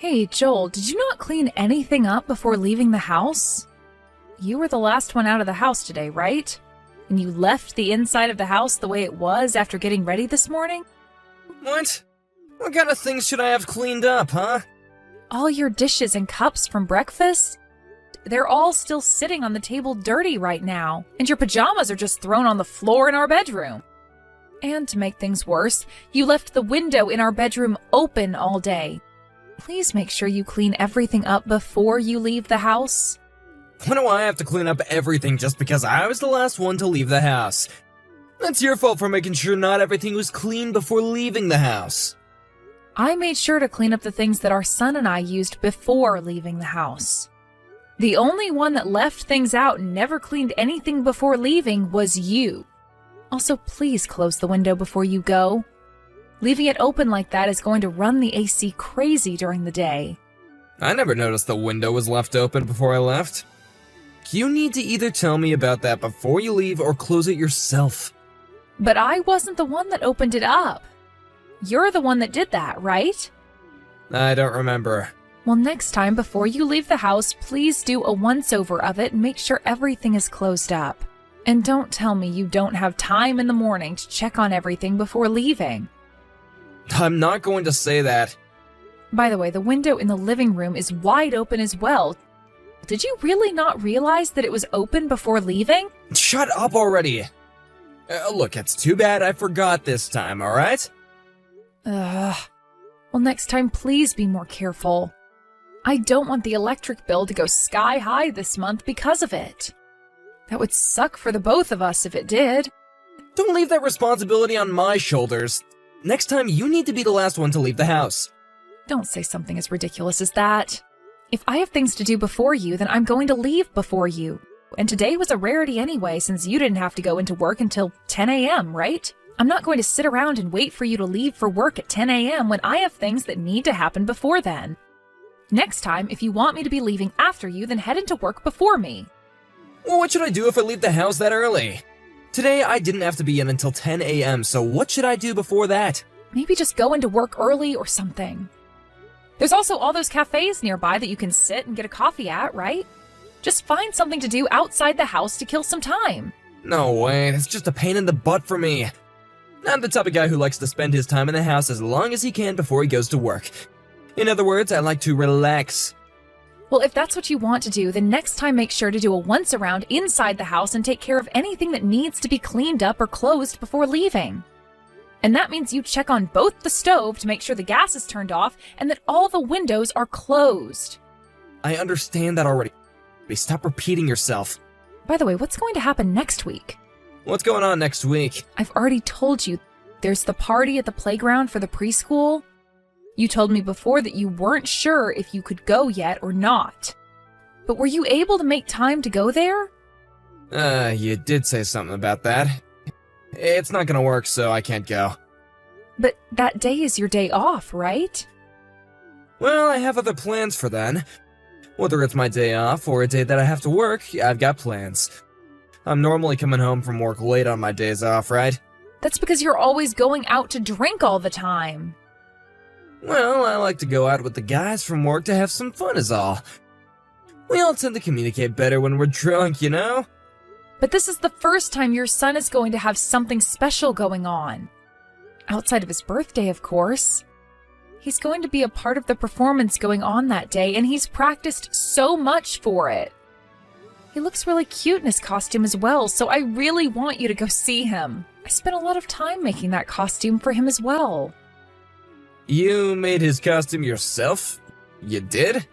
Hey, Joel, did you not clean anything up before leaving the house? You were the last one out of the house today, right? And you left the inside of the house the way it was after getting ready this morning? What? What kind of things should I have cleaned up, huh? All your dishes and cups from breakfast? They're all still sitting on the table dirty right now, and your pajamas are just thrown on the floor in our bedroom. And to make things worse, you left the window in our bedroom open all day. Please make sure you clean everything up before you leave the house. Why do I have to clean up everything just because I was the last one to leave the house? That's your fault for making sure not everything was clean before leaving the house. I made sure to clean up the things that our son and I used before leaving the house. The only one that left things out and never cleaned anything before leaving was you. Also, please close the window before you go. Leaving it open like that is going to run the AC crazy during the day. I never noticed the window was left open before I left. You need to either tell me about that before you leave or close it yourself. But I wasn't the one that opened it up. You're the one that did that, right? I don't remember. Well, next time before you leave the house, please do a once-over of it and make sure everything is closed up. And don't tell me you don't have time in the morning to check on everything before leaving. I'm not going to say that. By the way, the window in the living room is wide open as well. Did you really not realize that it was open before leaving? Shut up already! Look, it's too bad I forgot this time, alright? Ugh. Well, next time, please be more careful. I don't want the electric bill to go sky high this month because of it. That would suck for the both of us if it did. Don't leave that responsibility on my shoulders. Next time, you need to be the last one to leave the house. Don't say something as ridiculous as that. If I have things to do before you, then I'm going to leave before you. And today was a rarity anyway, since you didn't have to go into work until 10 a.m., right? I'm not going to sit around and wait for you to leave for work at 10 a.m. when I have things that need to happen before then. Next time, if you want me to be leaving after you, then head into work before me. Well, what should I do if I leave the house that early? Today, I didn't have to be in until 10 a.m., so what should I do before that? Maybe just go into work early or something. There's also all those cafes nearby that you can sit and get a coffee at, right? Just find something to do outside the house to kill some time. No way, that's just a pain in the butt for me. I'm the type of guy who likes to spend his time in the house as long as he can before he goes to work. In other words, I like to relax. Well, if that's what you want to do, then next time make sure to do a once-around inside the house and take care of anything that needs to be cleaned up or closed before leaving. And that means you check on both the stove to make sure the gas is turned off and that all the windows are closed. I understand that already. Stop repeating yourself. By the way, what's going to happen next week? What's going on next week? I've already told you. There's the party at the playground for the preschool. You told me before that you weren't sure if you could go yet or not. But were you able to make time to go there? You did say something about that. It's not gonna work, so I can't go. But that day is your day off, right? Well, I have other plans for then. Whether it's my day off or a day that I have to work, I've got plans. I'm normally coming home from work late on my days off, right? That's because you're always going out to drink all the time. Well, I like to go out with the guys from work to have some fun is all. We all tend to communicate better when we're drunk, you know? But this is the first time your son is going to have something special going on. Outside of his birthday, of course. He's going to be a part of the performance going on that day, and he's practiced so much for it. He looks really cute in his costume as well, so I really want you to go see him. I spent a lot of time making that costume for him as well. You made his costume yourself? You did?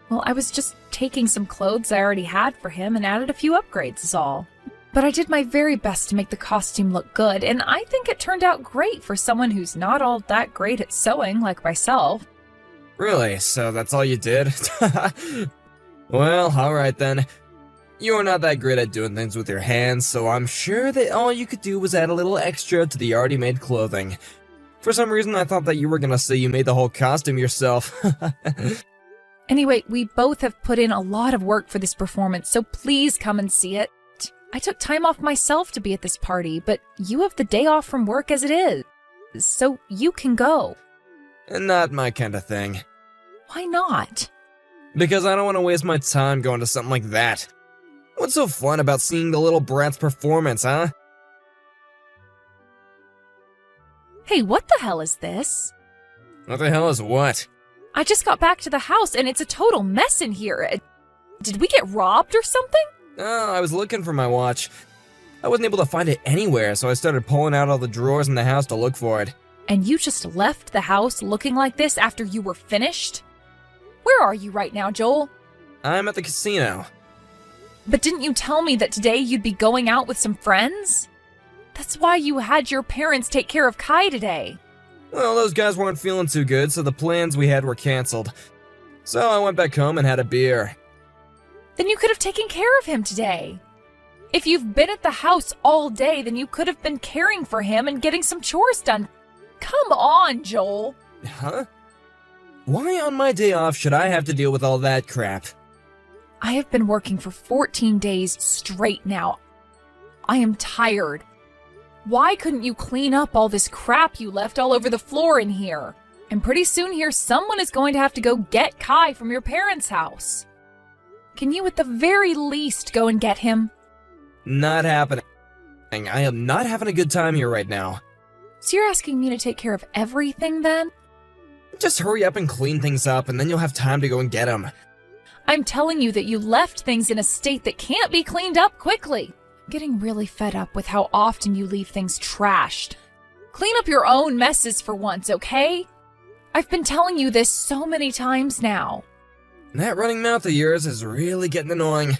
Well, I was just taking some clothes I already had for him and added a few upgrades is all. But I did my very best to make the costume look good, and I think it turned out great for someone who's not all that great at sewing like myself. Really? So that's all you did? Well, alright then. You're not that great at doing things with your hands, so I'm sure that all you could do was add a little extra to the already made clothing. For some reason, I thought that you were gonna say you made the whole costume yourself. Anyway, we both have put in a lot of work for this performance, so please come and see it. I took time off myself to be at this party, but you have the day off from work as it is, so you can go. Not my kind of thing. Why not? Because I don't want to waste my time going to something like that. What's so fun about seeing the little brat's performance, huh? Hey, what the hell is this? What the hell is what? I just got back to the house and it's a total mess in here. Did we get robbed or something? Oh, I was looking for my watch. I wasn't able to find it anywhere, so I started pulling out all the drawers in the house to look for it. And you just left the house looking like this after you were finished? Where are you right now, Joel? I'm at the casino. But didn't you tell me that today you'd be going out with some friends? That's why you had your parents take care of Kai today. Well, those guys weren't feeling too good, so the plans we had were canceled. So I went back home and had a beer. Then you could have taken care of him today. If you've been at the house all day, then you could have been caring for him and getting some chores done. Come on, Joel. Huh? Why on my day off should I have to deal with all that crap? I have been working for 14 days straight now. I am tired. Why couldn't you clean up all this crap you left all over the floor in here? And pretty soon here, someone is going to have to go get Kai from your parents' house. Can you at the very least go and get him? Not happening. I am not having a good time here right now. So you're asking me to take care of everything then? Just hurry up and clean things up, and then you'll have time to go and get him. I'm telling you that you left things in a state that can't be cleaned up quickly. I'm getting really fed up with how often you leave things trashed. Clean up your own messes for once, okay? I've been telling you this so many times now. That running mouth of yours is really getting annoying.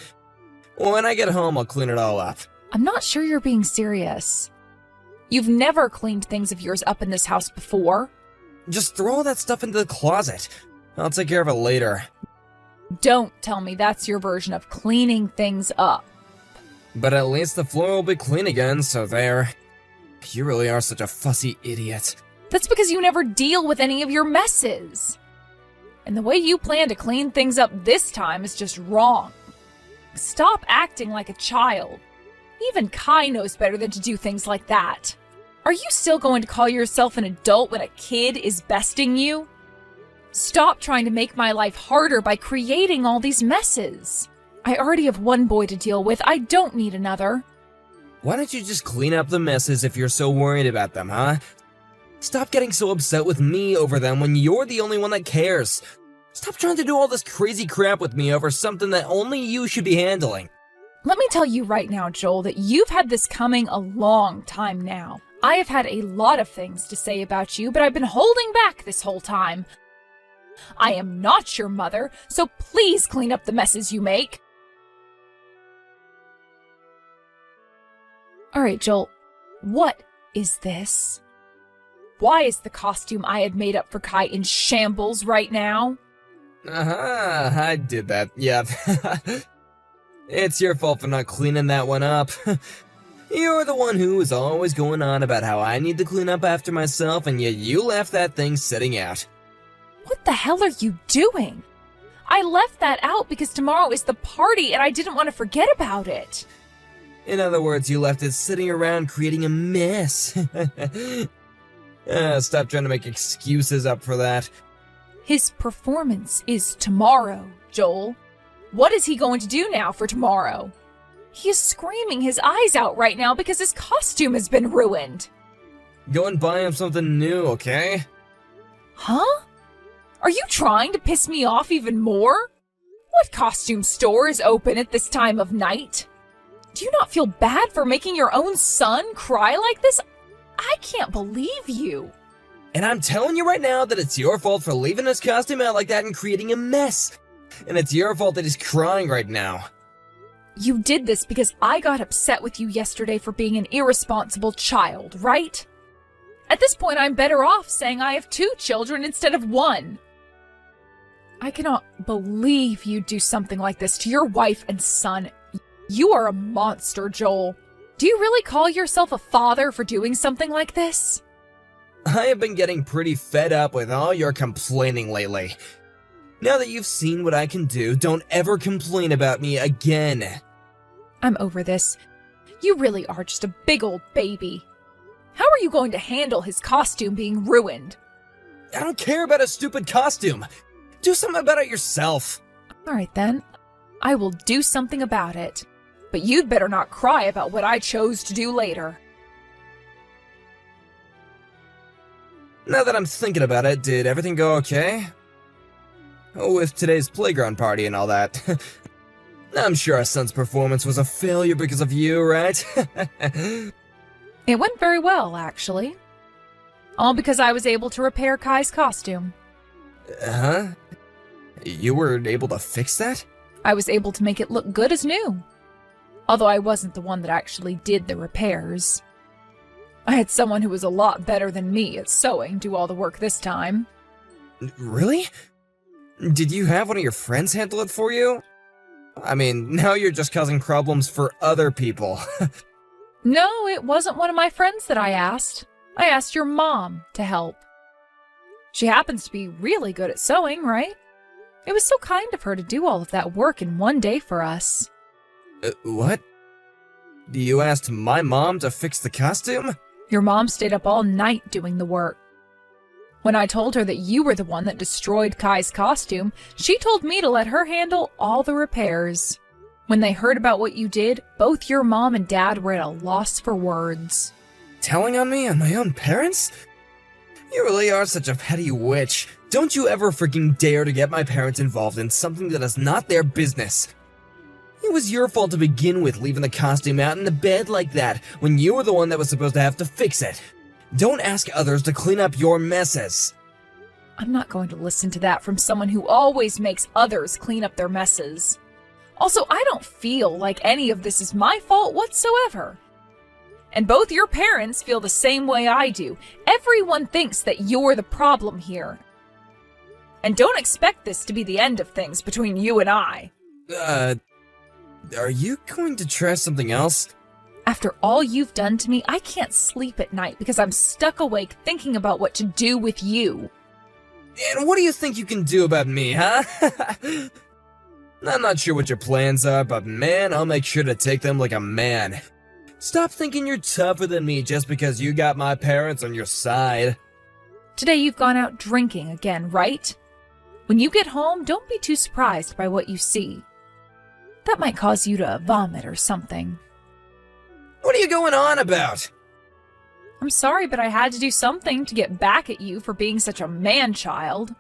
When I get home, I'll clean it all up. I'm not sure you're being serious. You've never cleaned things of yours up in this house before. Just throw all that stuff into the closet. I'll take care of it later. Don't tell me that's your version of cleaning things up. But at least the floor will be clean again, so there. You really are such a fussy idiot. That's because you never deal with any of your messes. And the way you plan to clean things up this time is just wrong. Stop acting like a child. Even Kai knows better than to do things like that. Are you still going to call yourself an adult when a kid is besting you? Stop trying to make my life harder by creating all these messes. I already have one boy to deal with. I don't need another. Why don't you just clean up the messes if you're so worried about them, huh? Stop getting so upset with me over them when you're the only one that cares. Stop trying to do all this crazy crap with me over something that only you should be handling. Let me tell you right now, Joel, that you've had this coming a long time now. I have had a lot of things to say about you, but I've been holding back this whole time. I am not your mother, so please clean up the messes you make. All right, Joel, what is this? Why is the costume I had made up for Kai in shambles right now? I did that, yeah. It's your fault for not cleaning that one up. You're the one who is always going on about how I need to clean up after myself, and yet you left that thing sitting out. What the hell are you doing? I left that out because tomorrow is the party and I didn't want to forget about it. In other words, you left it sitting around creating a mess. Stop trying to make excuses up for that. His performance is tomorrow, Joel. What is he going to do now for tomorrow? He is screaming his eyes out right now because his costume has been ruined. Go and buy him something new, okay? Huh? Are you trying to piss me off even more? What costume store is open at this time of night? Do you not feel bad for making your own son cry like this? I can't believe you. And I'm telling you right now that it's your fault for leaving his costume out like that and creating a mess. And it's your fault that he's crying right now. You did this because I got upset with you yesterday for being an irresponsible child, right? At this point, I'm better off saying I have 2 children instead of 1. I cannot believe you'd do something like this to your wife and son. You are a monster, Joel. Do you really call yourself a father for doing something like this? I have been getting pretty fed up with all your complaining lately. Now that you've seen what I can do, don't ever complain about me again. I'm over this. You really are just a big old baby. How are you going to handle his costume being ruined? I don't care about a stupid costume. Do something about it yourself. All right, then. I will do something about it. But you'd better not cry about what I chose to do later. Now that I'm thinking about it, did everything go okay? With today's playground party and all that. I'm sure our son's performance was a failure because of you, right? It went very well, actually. All because I was able to repair Kai's costume. Huh? You were able to fix that? I was able to make it look good as new. Although I wasn't the one that actually did the repairs. I had someone who was a lot better than me at sewing do all the work this time. Really? Did you have one of your friends handle it for you? I mean, now you're just causing problems for other people. No, it wasn't one of my friends that I asked. I asked your mom to help. She happens to be really good at sewing, right? It was so kind of her to do all of that work in one day for us. What? You asked my mom to fix the costume? Your mom stayed up all night doing the work. When I told her that you were the one that destroyed Kai's costume, she told me to let her handle all the repairs. When they heard about what you did, both your mom and dad were at a loss for words. Telling on me and my own parents? You really are such a petty witch. Don't you ever freaking dare to get my parents involved in something that is not their business. It was your fault to begin with, leaving the costume out in the bed like that, when you were the one that was supposed to have to fix it. Don't ask others to clean up your messes. I'm not going to listen to that from someone who always makes others clean up their messes. Also, I don't feel like any of this is my fault whatsoever. And both your parents feel the same way I do. Everyone thinks that you're the problem here. And don't expect this to be the end of things between you and I. Are you going to try something else? After all you've done to me, I can't sleep at night because I'm stuck awake thinking about what to do with you. And what do you think you can do about me, huh? I'm not sure what your plans are, but man, I'll make sure to take them like a man. Stop thinking you're tougher than me just because you got my parents on your side. Today you've gone out drinking again, right? When you get home, don't be too surprised by what you see. That might cause you to vomit or something. What are you going on about? I'm sorry, but I had to do something to get back at you for being such a man-child.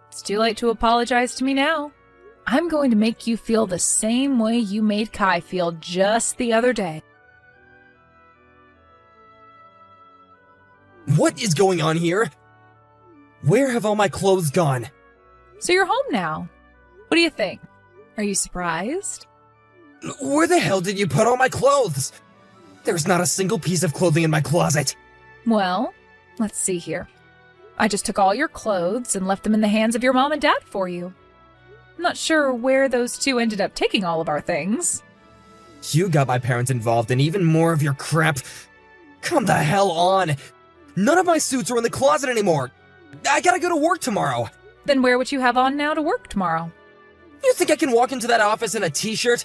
It's too late to apologize to me now. I'm going to make you feel the same way you made Kai feel just the other day. What is going on here? Where have all my clothes gone? So you're home now. What do you think? Are you surprised? Where the hell did you put all my clothes? There's not a single piece of clothing in my closet. Well, let's see here. I just took all your clothes and left them in the hands of your mom and dad for you. I'm not sure where those two ended up taking all of our things. You got my parents involved in even more of your crap. Come the hell on. None of my suits are in the closet anymore. I gotta go to work tomorrow. Then wear what you have on now to work tomorrow. You think I can walk into that office in a t-shirt?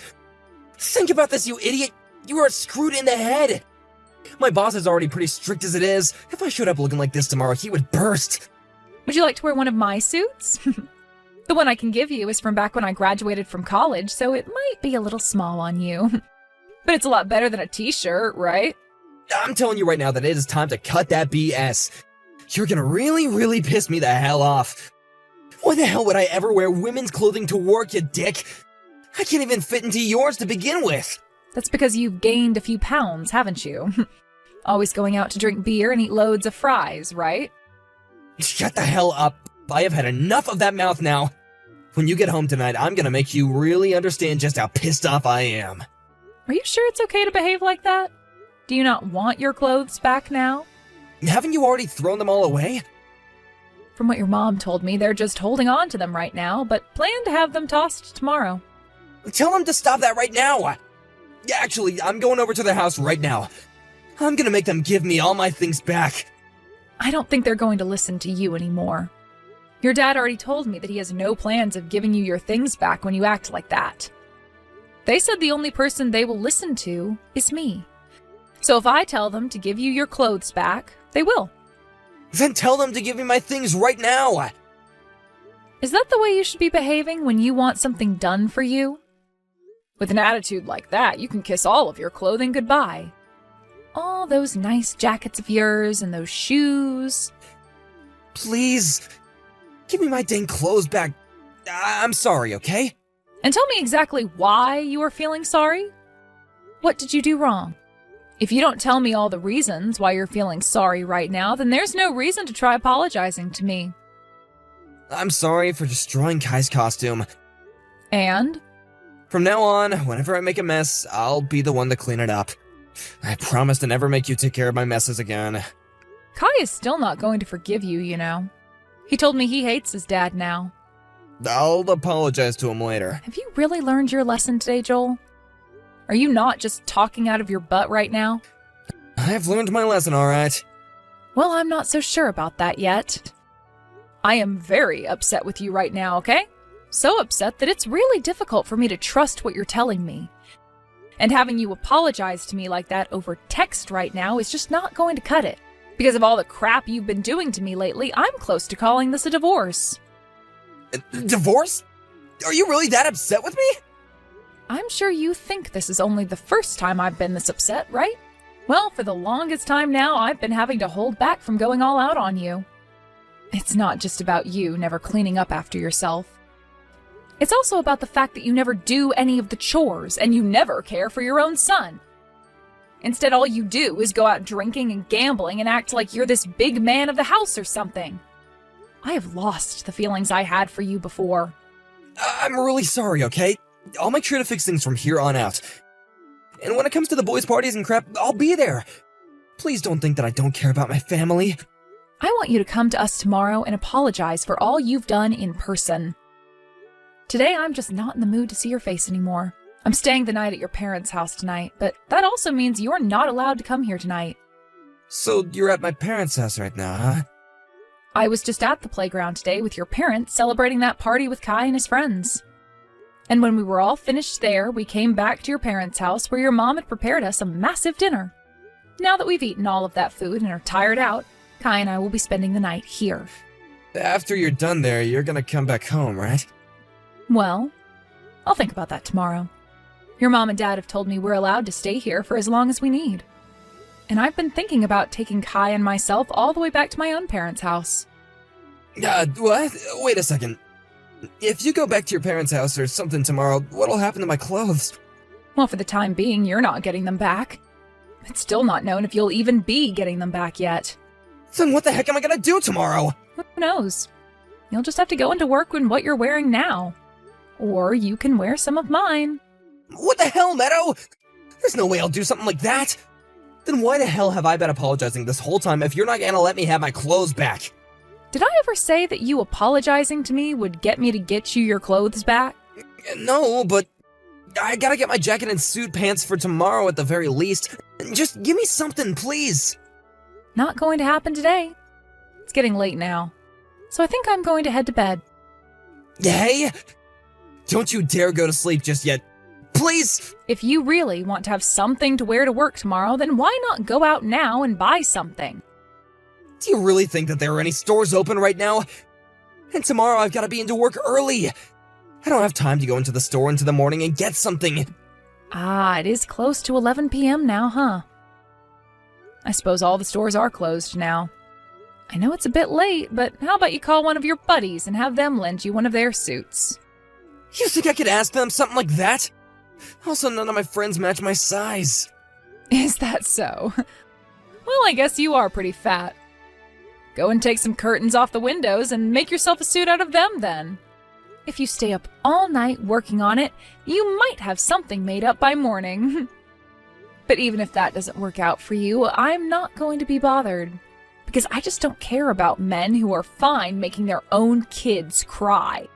Think about this, you idiot. You are screwed in the head. My boss is already pretty strict as it is. If I showed up looking like this tomorrow, he would burst. Would you like to wear one of my suits? The one I can give you is from back when I graduated from college, so it might be a little small on you. But it's a lot better than a t-shirt, right? I'm telling you right now that it is time to cut that BS. You're gonna really piss me the hell off. Why the hell would I ever wear women's clothing to work, you dick? I can't even fit into yours to begin with. That's because you've gained a few pounds, haven't you? Always going out to drink beer and eat loads of fries, right? Shut the hell up. I have had enough of that mouth now. When you get home tonight, I'm gonna make you really understand just how pissed off I am. Are you sure it's okay to behave like that? Do you not want your clothes back now? Haven't you already thrown them all away? From what your mom told me, they're just holding on to them right now, but plan to have them tossed tomorrow. Tell them to stop that right now. Actually, I'm going over to their house right now. I'm gonna make them give me all my things back. I don't think they're going to listen to you anymore. Your dad already told me that he has no plans of giving you your things back when you act like that. They said the only person they will listen to is me. So if I tell them to give you your clothes back, they will. Then tell them to give me my things right now. Is that the way you should be behaving when you want something done for you? With an attitude like that, you can kiss all of your clothing goodbye. All those nice jackets of yours and those shoes. Please, give me my dang clothes back. I'm sorry, okay? And tell me exactly why you are feeling sorry. What did you do wrong? If you don't tell me all the reasons why you're feeling sorry right now, then there's no reason to try apologizing to me. I'm sorry for destroying Kai's costume. And? From now on, whenever I make a mess, I'll be the one to clean it up. I promise to never make you take care of my messes again. Kai is still not going to forgive you, you know. He told me he hates his dad now. I'll apologize to him later. Have you really learned your lesson today, Joel? Are you not just talking out of your butt right now? I've learned my lesson, alright. Well, I'm not so sure about that yet. I am very upset with you right now, okay? So upset that it's really difficult for me to trust what you're telling me. And having you apologize to me like that over text right now is just not going to cut it. Because of all the crap you've been doing to me lately, I'm close to calling this a divorce. Divorce? Are you really that upset with me? I'm sure you think this is only the first time I've been this upset, right? Well, for the longest time now, I've been having to hold back from going all out on you. It's not just about you never cleaning up after yourself. It's also about the fact that you never do any of the chores, and you never care for your own son. Instead, all you do is go out drinking and gambling and act like you're this big man of the house or something. I have lost the feelings I had for you before. I'm really sorry, okay? I'll make sure to fix things from here on out. And when it comes to the boys' parties and crap, I'll be there. Please don't think that I don't care about my family. I want you to come to us tomorrow and apologize for all you've done in person. Today, I'm just not in the mood to see your face anymore. I'm staying the night at your parents' house tonight, but that also means you're not allowed to come here tonight. So you're at my parents' house right now, huh? I was just at the playground today with your parents celebrating that party with Kai and his friends. And when we were all finished there, we came back to your parents' house where your mom had prepared us a massive dinner. Now that we've eaten all of that food and are tired out, Kai and I will be spending the night here. After you're done there, you're gonna come back home, right? Well, I'll think about that tomorrow. Your mom and dad have told me we're allowed to stay here for as long as we need. And I've been thinking about taking Kai and myself all the way back to my own parents' house. What? Wait a second. If you go back to your parents' house or something tomorrow, what'll happen to my clothes? Well, for the time being, you're not getting them back. It's still not known if you'll even be getting them back yet. Then what the heck am I gonna do tomorrow? Who knows? You'll just have to go into work in what you're wearing now. Or you can wear some of mine. What the hell, Meadow? There's no way I'll do something like that. Then why the hell have I been apologizing this whole time if you're not gonna let me have my clothes back? Did I ever say that you apologizing to me would get me to get you your clothes back? No, but I gotta get my jacket and suit pants for tomorrow at the very least. Just give me something, please. Not going to happen today. It's getting late now. So I think I'm going to head to bed. Hey! Don't you dare go to sleep just yet. Please! If you really want to have something to wear to work tomorrow, then why not go out now and buy something? Do you really think that there are any stores open right now? And tomorrow I've gotta be into work early. I don't have time to go into the store into the morning and get something. Ah, it is close to 11 p.m. now, huh? I suppose all the stores are closed now. I know it's a bit late, but how about you call one of your buddies and have them lend you one of their suits? You think I could ask them something like that? Also, none of my friends match my size. Is that so? Well, I guess you are pretty fat. Go and take some curtains off the windows and make yourself a suit out of them then. If you stay up all night working on it, you might have something made up by morning. But even if that doesn't work out for you, I'm not going to be bothered. Because I just don't care about men who are fine making their own kids cry.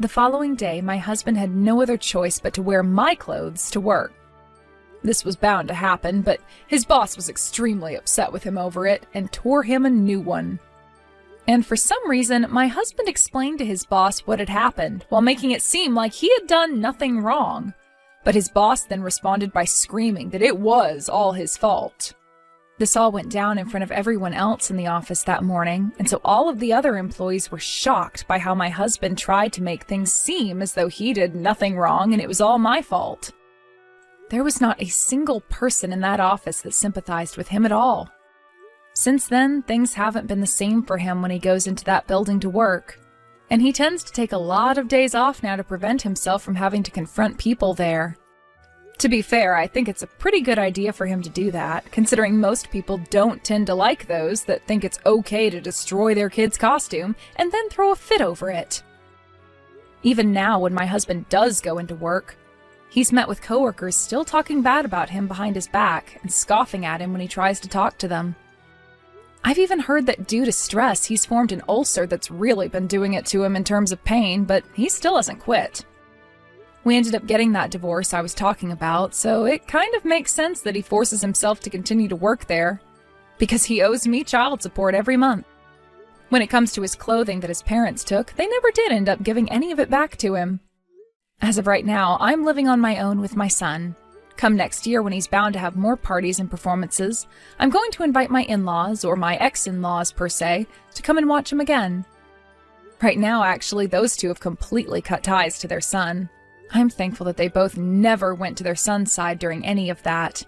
The following day, my husband had no other choice but to wear my clothes to work. This was bound to happen, but his boss was extremely upset with him over it and tore him a new one. And for some reason, my husband explained to his boss what had happened while making it seem like he had done nothing wrong. But his boss then responded by screaming that it was all his fault. This all went down in front of everyone else in the office that morning, and so all of the other employees were shocked by how my husband tried to make things seem as though he did nothing wrong and it was all my fault. There was not a single person in that office that sympathized with him at all. Since then, things haven't been the same for him when he goes into that building to work, and he tends to take a lot of days off now to prevent himself from having to confront people there. To be fair, I think it's a pretty good idea for him to do that, considering most people don't tend to like those that think it's okay to destroy their kid's costume and then throw a fit over it. Even now, when my husband does go into work, he's met with coworkers still talking bad about him behind his back and scoffing at him when he tries to talk to them. I've even heard that due to stress, he's formed an ulcer that's really been doing it to him in terms of pain, but he still hasn't quit. We ended up getting that divorce I was talking about, so it kind of makes sense that he forces himself to continue to work there, because he owes me child support every month. When it comes to his clothing that his parents took, they never did end up giving any of it back to him. As of right now, I'm living on my own with my son. Come next year, when he's bound to have more parties and performances, I'm going to invite my in-laws, or my ex-in-laws per se, to come and watch him again. Right now, actually, those two have completely cut ties to their son. I'm thankful that they both never went to their son's side during any of that.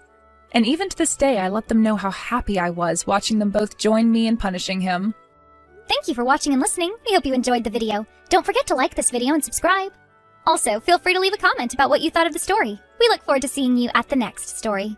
And even to this day, I let them know how happy I was watching them both join me in punishing him. Thank you for watching and listening. We hope you enjoyed the video. Don't forget to like this video and subscribe. Also, feel free to leave a comment about what you thought of the story. We look forward to seeing you at the next story.